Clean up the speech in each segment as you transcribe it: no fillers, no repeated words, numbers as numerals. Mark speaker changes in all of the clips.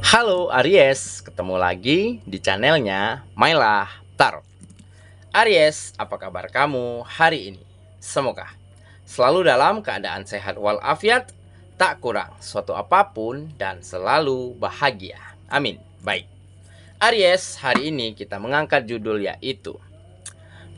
Speaker 1: Halo Aries, ketemu lagi di channelnya Mailah Tarot. Aries, apa kabar kamu hari ini? Semoga selalu dalam keadaan sehat walafiat, tak kurang suatu apapun, dan selalu bahagia. Amin. Baik, Aries, hari ini kita mengangkat judul yaitu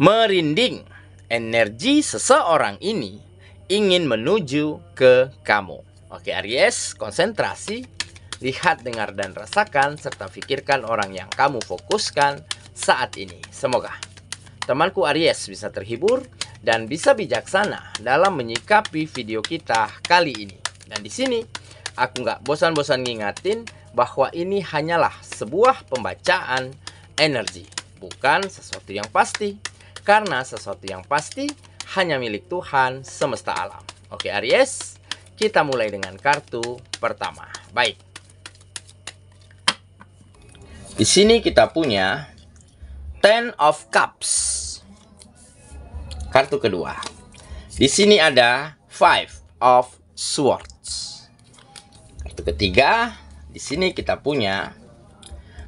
Speaker 1: Merinding. Energi seseorang ini ingin menuju ke kamu. Oke Aries, konsentrasi. Lihat, dengar, dan rasakan, serta pikirkan orang yang kamu fokuskan saat ini. Semoga temanku Aries bisa terhibur dan bisa bijaksana dalam menyikapi video kita kali ini. Dan di sini aku nggak bosan-bosan ngingatin bahwa ini hanyalah sebuah pembacaan energi, bukan sesuatu yang pasti. Karena sesuatu yang pasti hanya milik Tuhan semesta alam. Oke Aries, kita mulai dengan kartu pertama. Baik. Di sini kita punya Ten of Cups. Kartu kedua. Di sini ada Five of Swords. Kartu ketiga, di sini kita punya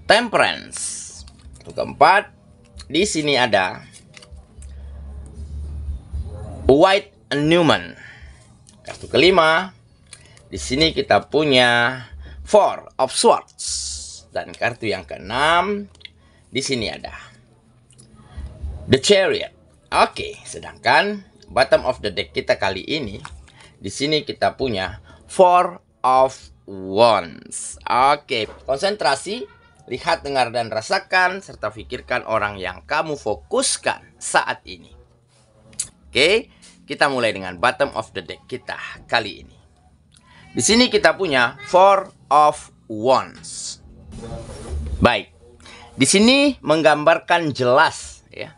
Speaker 1: Temperance. Kartu keempat, di sini ada White Newman. Kartu kelima, di sini kita punya Four of Swords. Dan kartu yang keenam, di sini ada The Chariot. Oke, sedangkan bottom of the deck kita kali ini, di sini kita punya Four of Wands. Oke, konsentrasi, lihat, dengar, dan rasakan, serta pikirkan orang yang kamu fokuskan saat ini. Oke, kita mulai dengan bottom of the deck kita kali ini. Di sini kita punya Four of Wands. Baik, di sini menggambarkan jelas ya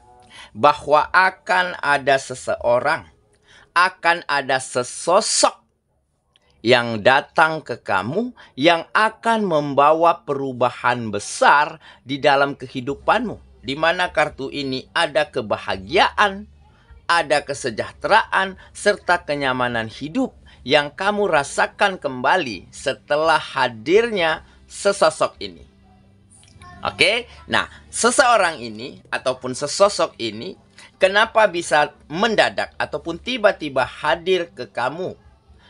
Speaker 1: bahwa akan ada seseorang, akan ada sesosok yang datang ke kamu yang akan membawa perubahan besar di dalam kehidupanmu. Di mana kartu ini ada kebahagiaan, ada kesejahteraan, serta kenyamanan hidup yang kamu rasakan kembali setelah hadirnya sesosok ini. Oke, nah seseorang ini ataupun sesosok ini kenapa bisa mendadak ataupun tiba-tiba hadir ke kamu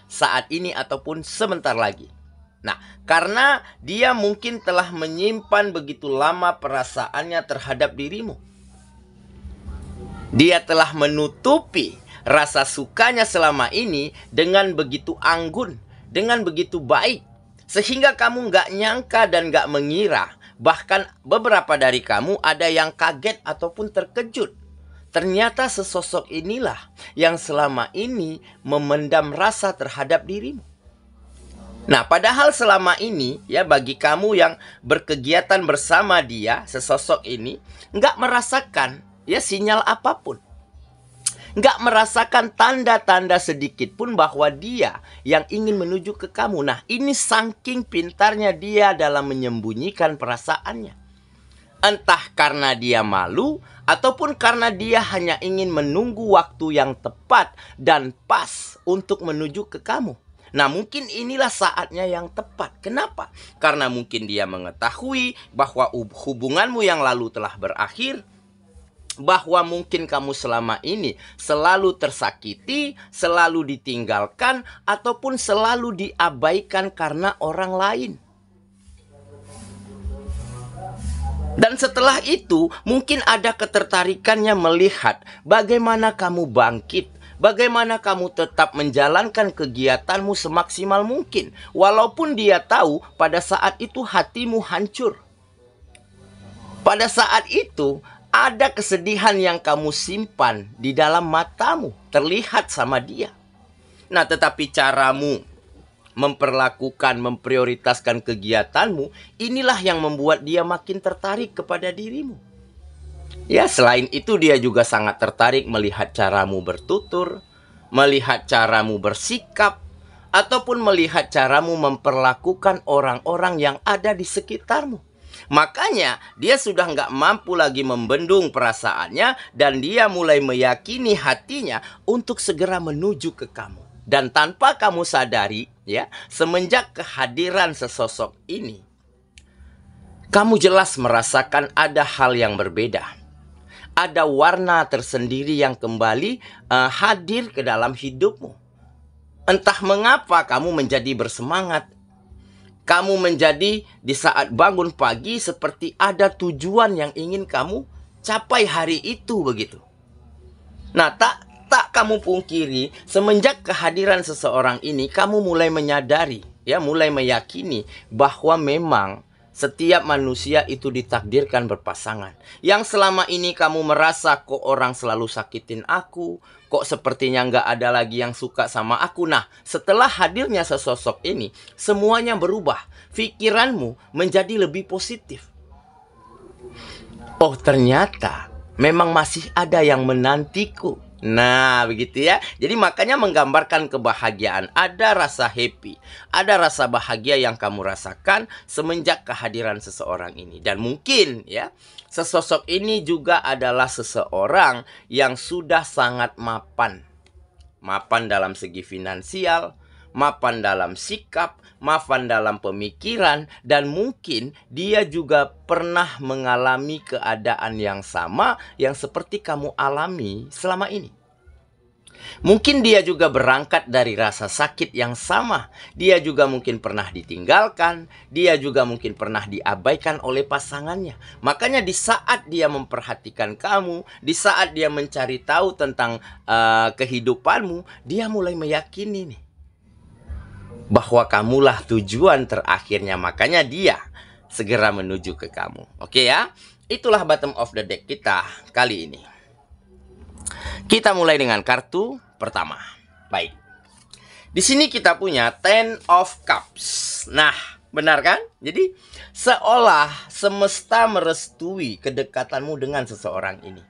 Speaker 1: saat ini ataupun sebentar lagi? Nah, karena dia mungkin telah menyimpan begitu lama perasaannya terhadap dirimu. Dia telah menutupi rasa sukanya selama ini dengan begitu anggun, dengan begitu baik, sehingga kamu nggak nyangka dan nggak mengira. Bahkan beberapa dari kamu ada yang kaget ataupun terkejut. Ternyata sesosok inilah yang selama ini memendam rasa terhadap dirimu. Nah, padahal selama ini ya bagi kamu yang berkegiatan bersama dia, sesosok ini nggak merasakan ya sinyal apapun. Nggak merasakan tanda-tanda sedikit pun bahwa dia yang ingin menuju ke kamu. Nah, ini saking pintarnya dia dalam menyembunyikan perasaannya. Entah karena dia malu ataupun karena dia hanya ingin menunggu waktu yang tepat dan pas untuk menuju ke kamu. Nah, mungkin inilah saatnya yang tepat. Kenapa? Karena mungkin dia mengetahui bahwa hubunganmu yang lalu telah berakhir, bahwa mungkin kamu selama ini selalu tersakiti, selalu ditinggalkan, ataupun selalu diabaikan karena orang lain. Dan setelah itu mungkin ada ketertarikannya melihat bagaimana kamu bangkit, bagaimana kamu tetap menjalankan kegiatanmu semaksimal mungkin, walaupun dia tahu pada saat itu hatimu hancur. Pada saat itu ada kesedihan yang kamu simpan di dalam matamu, terlihat sama dia. Nah, tetapi caramu memperlakukan, memprioritaskan kegiatanmu, inilah yang membuat dia makin tertarik kepada dirimu. Ya, selain itu dia juga sangat tertarik melihat caramu bertutur, melihat caramu bersikap, ataupun melihat caramu memperlakukan orang-orang yang ada di sekitarmu. Makanya dia sudah nggak mampu lagi membendung perasaannya dan dia mulai meyakini hatinya untuk segera menuju ke kamu. Dan tanpa kamu sadari, ya, semenjak kehadiran sesosok ini, kamu jelas merasakan ada hal yang berbeda. Ada warna tersendiri yang kembali hadir ke dalam hidupmu. Entah mengapa kamu menjadi bersemangat. Kamu menjadi di saat bangun pagi seperti ada tujuan yang ingin kamu capai hari itu begitu. Nah, tak kamu pungkiri, semenjak kehadiran seseorang ini, kamu mulai menyadari, mulai meyakini bahwa memang setiap manusia itu ditakdirkan berpasangan. Yang selama ini kamu merasa kok orang selalu sakitin aku, kok sepertinya nggak ada lagi yang suka sama aku. Nah, setelah hadirnya sesosok ini, semuanya berubah. Pikiranmu menjadi lebih positif. Oh, ternyata memang masih ada yang menantiku. Nah, begitu ya. Jadi makanya menggambarkan kebahagiaan. Ada rasa happy. Ada rasa bahagia yang kamu rasakan semenjak kehadiran seseorang ini. Dan mungkin sesosok ini juga adalah seseorang yang sudah sangat mapan. Mapan dalam segi finansial, mapan dalam sikap, mapan dalam pemikiran, dan mungkin dia juga pernah mengalami keadaan yang sama yang seperti kamu alami selama ini. Mungkin dia juga berangkat dari rasa sakit yang sama. Dia juga mungkin pernah ditinggalkan. Dia juga mungkin pernah diabaikan oleh pasangannya. Makanya di saat dia memperhatikan kamu, di saat dia mencari tahu tentang kehidupanmu, dia mulai meyakini nih bahwa kamulah tujuan terakhirnya. Makanya dia segera menuju ke kamu. Oke ya? Itulah bottom of the deck kita kali ini. Kita mulai dengan kartu pertama. Baik. Di sini kita punya Ten of Cups. Nah, benar kan? Jadi, seolah semesta merestui kedekatanmu dengan seseorang ini.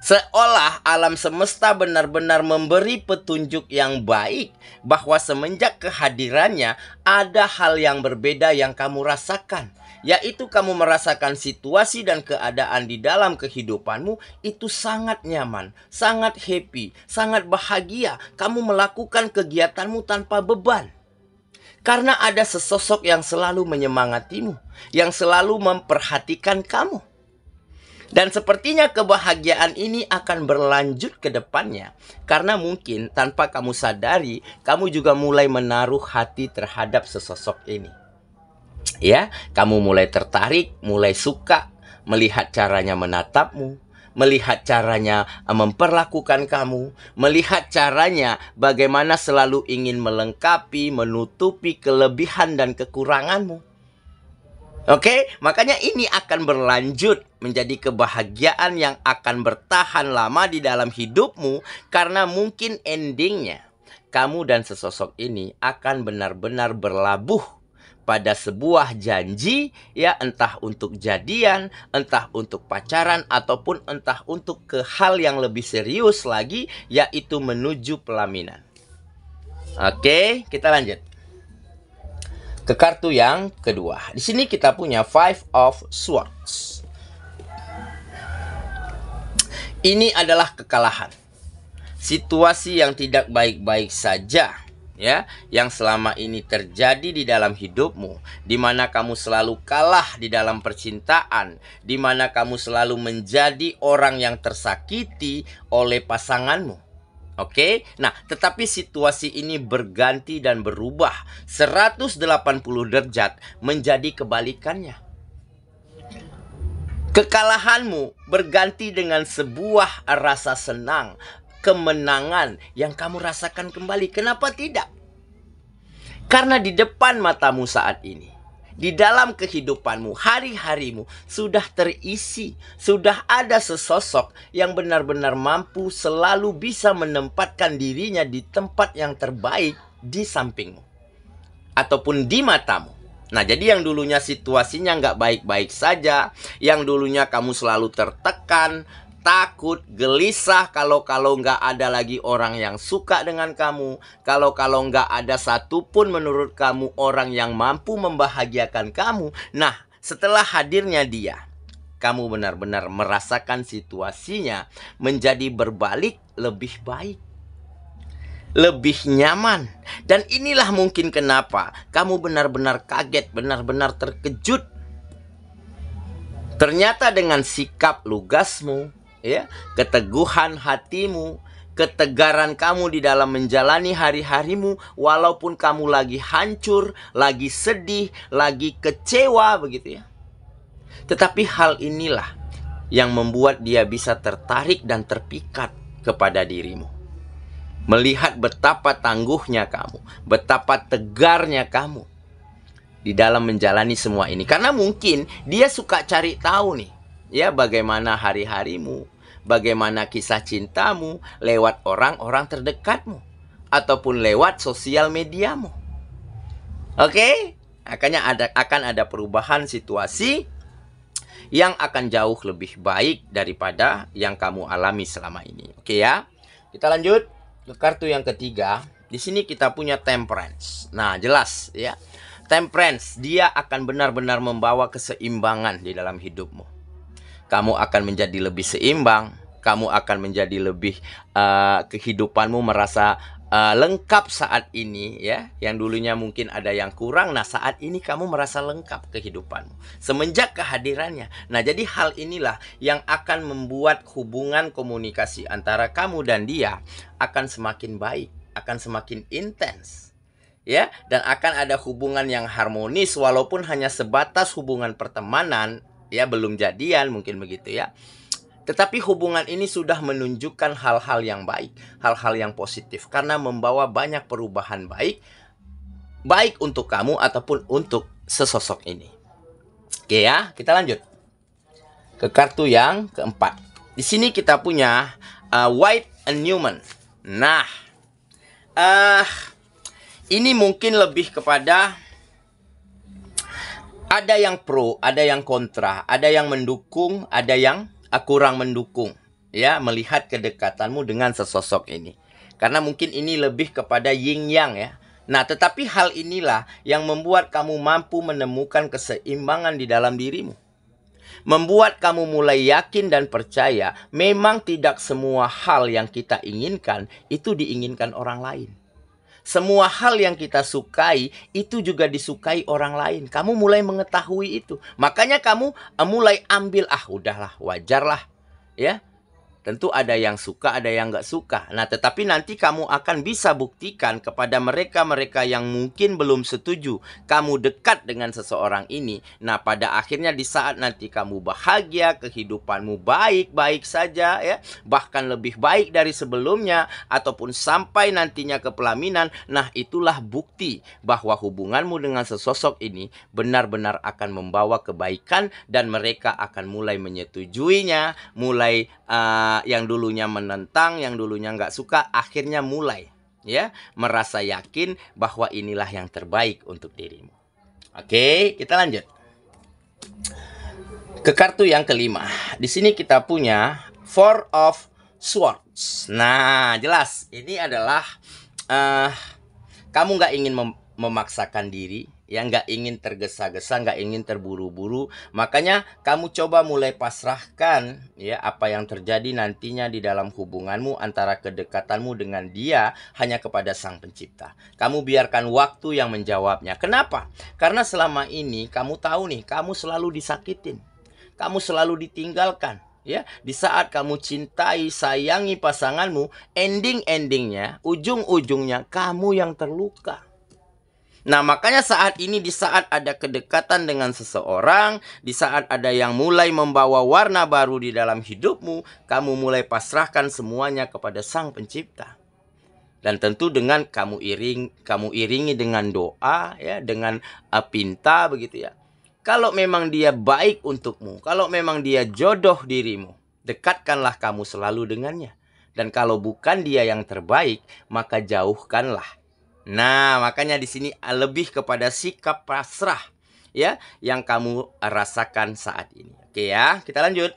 Speaker 1: Seolah alam semesta benar-benar memberi petunjuk yang baik bahwa semenjak kehadirannya ada hal yang berbeda yang kamu rasakan. Yaitu kamu merasakan situasi dan keadaan di dalam kehidupanmu itu sangat nyaman, sangat happy, sangat bahagia. Kamu melakukan kegiatanmu tanpa beban. Karena ada sesosok yang selalu menyemangatimu, yang selalu memperhatikan kamu. Dan sepertinya kebahagiaan ini akan berlanjut ke depannya. Karena mungkin tanpa kamu sadari, kamu juga mulai menaruh hati terhadap sesosok ini. Kamu mulai tertarik, mulai suka melihat caranya menatapmu, melihat caranya memperlakukan kamu, melihat caranya bagaimana selalu ingin melengkapi, menutupi kelebihan dan kekuranganmu. Oke, makanya ini akan berlanjut menjadi kebahagiaan yang akan bertahan lama di dalam hidupmu. Karena mungkin endingnya kamu dan sesosok ini akan benar-benar berlabuh pada sebuah janji, entah untuk jadian, entah untuk pacaran, ataupun entah untuk ke hal yang lebih serius lagi, yaitu menuju pelaminan. Oke, kita lanjut ke kartu yang kedua. Di sini kita punya Five of Swords. Ini adalah kekalahan. Situasi yang tidak baik-baik saja, yang selama ini terjadi di dalam hidupmu, di mana kamu selalu kalah di dalam percintaan, di mana kamu selalu menjadi orang yang tersakiti oleh pasanganmu. Oke, nah tetapi situasi ini berganti dan berubah 180 derajat menjadi kebalikannya. Kekalahanmu berganti dengan sebuah rasa senang, kemenangan yang kamu rasakan kembali. Kenapa tidak? Karena di depan matamu saat ini, di dalam kehidupanmu, hari-harimu sudah terisi, sudah ada sesosok yang benar-benar mampu selalu bisa menempatkan dirinya di tempat yang terbaik di sampingmu ataupun di matamu. Nah, jadi yang dulunya situasinya nggak baik-baik saja, yang dulunya kamu selalu tertekan, takut, gelisah kalau nggak ada lagi orang yang suka dengan kamu, kalau nggak ada satupun menurut kamu orang yang mampu membahagiakan kamu. Nah, setelah hadirnya dia, kamu benar-benar merasakan situasinya menjadi berbalik lebih baik, lebih nyaman. Dan inilah mungkin kenapa kamu benar-benar kaget, benar-benar terkejut Ternyata dengan sikap lugasmu, ya, keteguhan hatimu, ketegaran kamu di dalam menjalani hari-harimu, walaupun kamu lagi hancur, lagi sedih, lagi kecewa begitu ya. Tetapi hal inilah yang membuat dia bisa tertarik dan terpikat kepada dirimu. Melihat betapa tangguhnya kamu, betapa tegarnya kamu di dalam menjalani semua ini. Karena mungkin dia suka cari tahu nih, ya, bagaimana hari-harimu, bagaimana kisah cintamu lewat orang-orang terdekatmu ataupun lewat sosial mediamu. Oke? Makanya akan ada perubahan situasi yang akan jauh lebih baik daripada yang kamu alami selama ini. Oke ya? Kita lanjut ke kartu yang ketiga. Di sini kita punya Temperance. Nah, jelas ya. Temperance, dia akan benar-benar membawa keseimbangan di dalam hidupmu. Kamu akan menjadi lebih seimbang. Kamu akan menjadi lebih kehidupanmu merasa lengkap saat ini ya. Yang dulunya mungkin ada yang kurang. Nah, saat ini kamu merasa lengkap kehidupanmu semenjak kehadirannya. Nah, jadi hal inilah yang akan membuat hubungan komunikasi antara kamu dan dia akan semakin baik, akan semakin intens. Ya, dan akan ada hubungan yang harmonis walaupun hanya sebatas hubungan pertemanan, ya, belum jadian mungkin begitu ya. Tetapi hubungan ini sudah menunjukkan hal-hal yang baik, hal-hal yang positif karena membawa banyak perubahan baik untuk kamu ataupun untuk sesosok ini. Oke ya, kita lanjut ke kartu yang keempat. Di sini kita punya White and Newman. Nah, ini mungkin lebih kepada ada yang pro, ada yang kontra, ada yang mendukung, ada yang kurang mendukung, ya, melihat kedekatanmu dengan sesosok ini. Karena mungkin ini lebih kepada yin yang ya. Nah, tetapi hal inilah yang membuat kamu mampu menemukan keseimbangan di dalam dirimu. Membuat kamu mulai yakin dan percaya memang tidak semua hal yang kita inginkan itu diinginkan orang lain. Semua hal yang kita sukai itu juga disukai orang lain. Kamu mulai mengetahui itu. Makanya kamu mulai ambil, udahlah, wajarlah. Ya, tentu ada yang suka, ada yang nggak suka. Nah, tetapi nanti kamu akan bisa buktikan kepada mereka-mereka yang mungkin belum setuju kamu dekat dengan seseorang ini. Nah, pada akhirnya di saat nanti kamu bahagia, kehidupanmu baik-baik saja ya, bahkan lebih baik dari sebelumnya ataupun sampai nantinya ke pelaminan. Nah, itulah bukti bahwa hubunganmu dengan sesosok ini benar-benar akan membawa kebaikan dan mereka akan mulai menyetujuinya, mulai yang dulunya menentang, yang dulunya nggak suka, akhirnya mulai ya merasa yakin bahwa inilah yang terbaik untuk dirimu. Oke, kita lanjut ke kartu yang kelima. Di sini kita punya Four of Swords. Nah, jelas ini adalah kamu nggak ingin memaksakan diri, ya, nggak ingin tergesa-gesa, nggak ingin terburu-buru. Makanya kamu coba mulai pasrahkan ya apa yang terjadi nantinya di dalam hubunganmu antara kedekatanmu dengan dia hanya kepada Sang Pencipta. Kamu biarkan waktu yang menjawabnya. Kenapa? Karena selama ini kamu tahu nih, kamu selalu disakitin, kamu selalu ditinggalkan. Ya, di saat kamu cintai, sayangi pasanganmu, ending-endingnya, ujung-ujungnya kamu yang terluka. Nah, makanya saat ini, di saat ada kedekatan dengan seseorang, di saat ada yang mulai membawa warna baru di dalam hidupmu, kamu mulai pasrahkan semuanya kepada Sang Pencipta. Dan tentu dengan kamu iringi dengan doa, ya, dengan pinta begitu ya. Kalau memang dia baik untukmu, kalau memang dia jodoh dirimu, dekatkanlah kamu selalu dengannya. Dan kalau bukan dia yang terbaik, maka jauhkanlah. Nah, makanya di sini lebih kepada sikap pasrah ya yang kamu rasakan saat ini. Oke ya, kita lanjut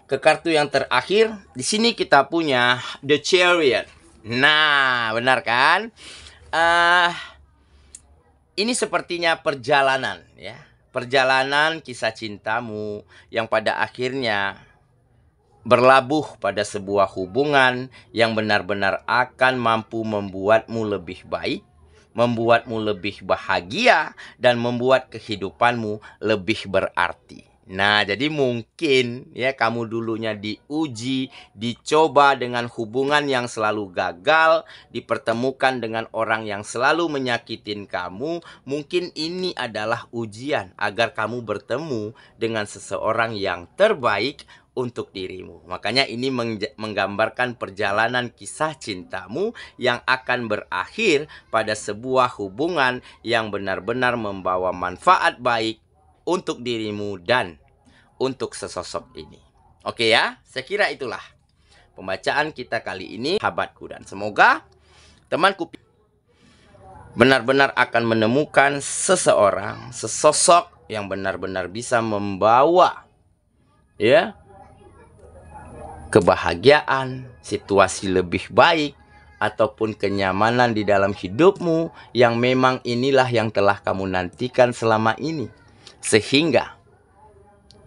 Speaker 1: ke kartu yang terakhir. Di sini kita punya The Chariot. Nah, benar kan? Ini sepertinya perjalanan ya. Perjalanan kisah cintamu yang pada akhirnya berlabuh pada sebuah hubungan yang benar-benar akan mampu membuatmu lebih baik, membuatmu lebih bahagia, dan membuat kehidupanmu lebih berarti. Nah, jadi mungkin ya kamu dulunya diuji, dicoba dengan hubungan yang selalu gagal, dipertemukan dengan orang yang selalu menyakitin kamu. Mungkin ini adalah ujian agar kamu bertemu dengan seseorang yang terbaik untuk dirimu. Makanya ini menggambarkan perjalanan kisah cintamu yang akan berakhir pada sebuah hubungan yang benar-benar membawa manfaat baik untuk dirimu dan untuk sesosok ini. Oke ya, saya kira itulah pembacaan kita kali ini, sahabatku. Dan semoga temanku benar-benar akan menemukan seseorang, sesosok yang benar-benar bisa membawa ya kebahagiaan, situasi lebih baik, ataupun kenyamanan di dalam hidupmu yang memang inilah yang telah kamu nantikan selama ini. Sehingga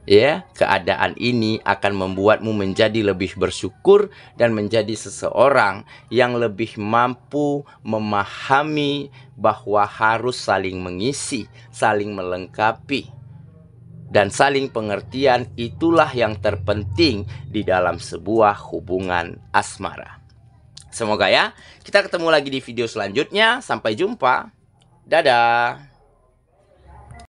Speaker 1: ya, keadaan ini akan membuatmu menjadi lebih bersyukur dan menjadi seseorang yang lebih mampu memahami bahwa harus saling mengisi, saling melengkapi, dan saling pengertian. Itulah yang terpenting di dalam sebuah hubungan asmara. Semoga ya, kita ketemu lagi di video selanjutnya. Sampai jumpa. Dadah.